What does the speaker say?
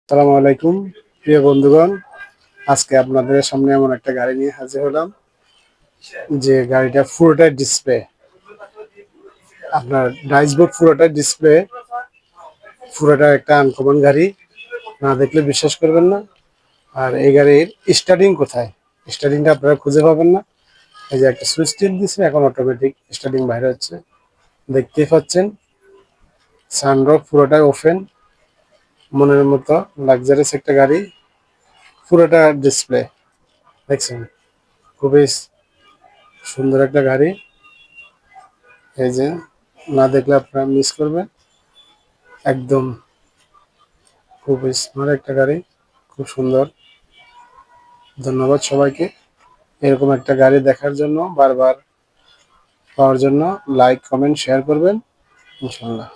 আসসালামু আলাইকুম প্রিয় বন্ধুগণ। আজকে আপনাদের সামনে এমন একটা গাড়ি নিয়ে হাজির হলাম যে গাড়িটা পুরোটাই ডিসপ্লে, আপনার ডাইসবোর্ড পুরোটাই ডিসপ্লে, পুরোটা একটা আনকমন গাড়ি, না দেখলে বিশ্বাস করবেন না। আর এই গাড়ির স্টার্টিং কোথায়, স্টার্টিংটা আপনারা খুঁজে পাবেন না। এই যে একটা সুইচ টিপ দিচ্ছে, এখন অটোমেটিক স্টার্টিং বাইরে হচ্ছে, দেখতেই পাচ্ছেন। সানরুফ পুরোটাই ওপেন, মনের মতো লাক্সারিয়াস একটা গাড়ি, পুরোটা ডিসপ্লে দেখছেন, খুবই সুন্দর একটা গাড়ি। এই যে না দেখলে আপনারা মিস করবেন, একদম খুব স্মার্ট একটা গাড়ি, খুব সুন্দর। ধন্যবাদ সবাইকে এরকম একটা গাড়ি দেখার জন্য, বারবার পাওয়ার জন্য লাইক কমেন্ট শেয়ার করবেন ইনশাল্লাহ।